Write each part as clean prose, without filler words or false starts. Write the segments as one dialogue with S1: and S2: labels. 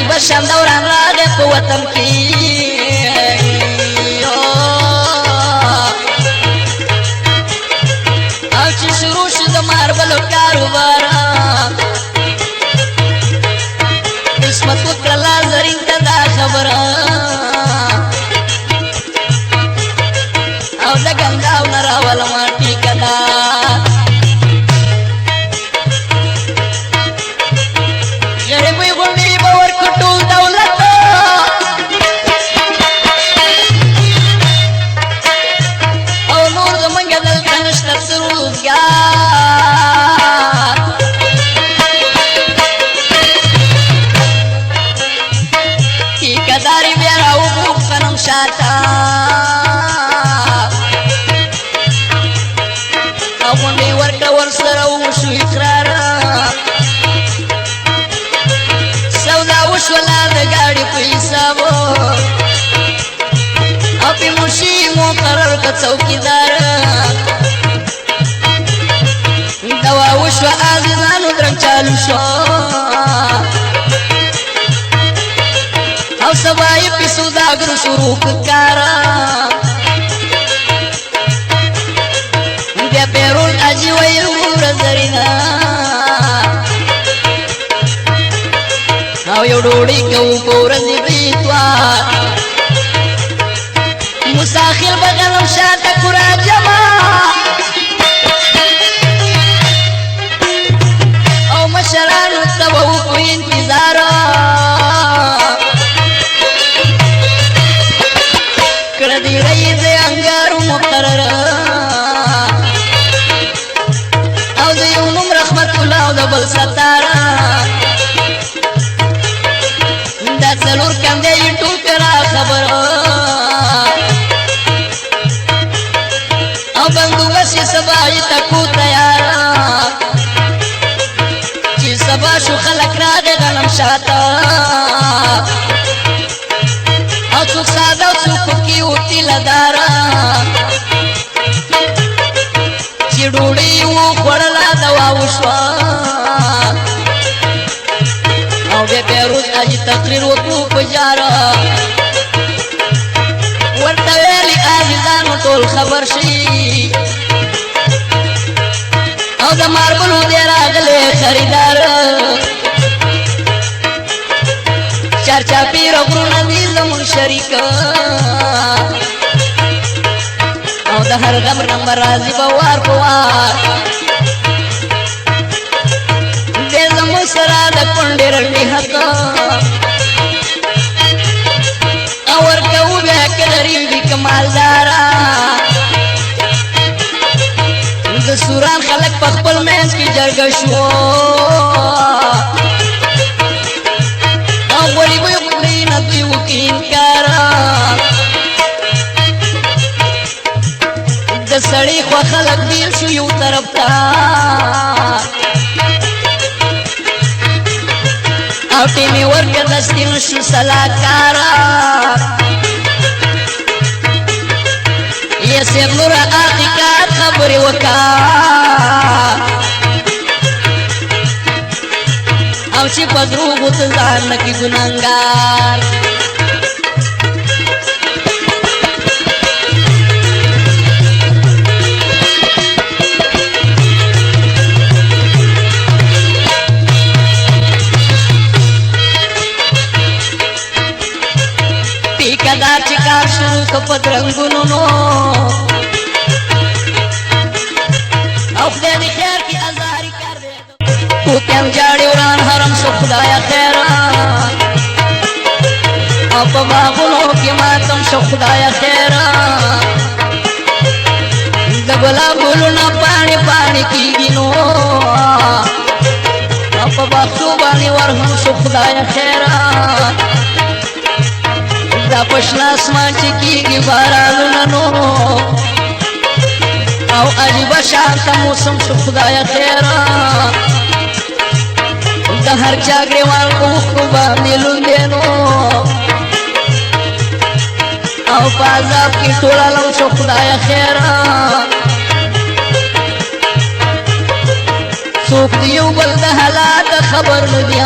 S1: عجیب شان دوران راغی په وطن کې او چې شروع شو د ماربلو کاروبار قسمت وکړه زرین ته دا خبره او د ګنګاو نه راوله ماټي کدا غریبۍ غونډې به ورکړو ټول دولت او نور زمونږ دلته نشته څه روزګار ټیکهداري بیا راوغوښتنم شاته او غونډې ورکړه ورسره وشو اقرار وشولا د ګاډي په حسابو او په مشي مقرر که څوکیدار دوا وشوه عزیزانو درنګ چالو شو او سبا یې په سوداګرو شروع کړ کار بیا پیرون اجي ویل ګوره زرینا او یو ډوډۍ کوو په ورځې درې دوار مساخر به غنم شاته کورا جمع او مشرانو ته به وکړو انتظار کړه دې رئیس د انګارو مقرر او د یو نوم رحمت الله او د بل ستاره دا څلور کندې یې ټول کرا خبر او بندوبست یې سبا یې تکو تیار چې سبا شو خلک راغی غنم شاته او څوک ساده او څوک پکې و تیله دار چې ډوډۍ وخوړله دوا وشوه او بیا پیروز اجي تقریر وکړو په جاره ورته ویلي عزیزانو ټول خبر شي او د ماربلو دی راغلی خریدار چارچاپېره غرونه دي زمونږ شریک او د هر غم نمبر راځي به وار په وار سرا د کونډې رڼې حق او ورکوو بیا که غریبي که مالداره د سوران خلک په خپل منځ کې جرګه شو او غوړي به یې خوري نه دوی وکړي انکار د سړي خوا خلک بیل شو یو طرف ته او ټیمې ورکړه دستي نشو سلاکاره یې صیب نوره حقیقت خبرې وکړه او چې په دروغو ته ځان نه کړي ګنهګار ټیکهدار چې کار شروع که په درنګونو نو او خدای دې خیر کړي ازاري کار دی کوتیان جاړې وران حرم شو خدایه خیره او په باغونو کې ماتم شو خدایه خیره د ګلاب ګلونه پاڼې پاڼې کېږي نو او په باغچو باندې ورهم شو خدایه خیره دا پشنا اسمان چې کېږي بارانونه نو او عجیبه شانته موسم شو خدایه خیره د هر چا ګریوان په اوښکو باندې لوندې نو او په عذاب کې ټول عالم شو خدایه خیره څوک د یو بل د حالات خبر نه دي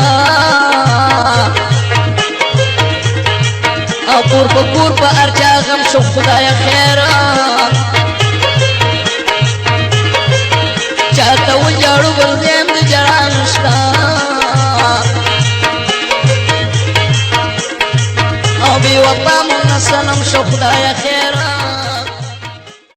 S1: غم شو خدای خیره چاته وجاړو بل دیم د جړا نشتا او بی وفا مون سلام شو خدای خیره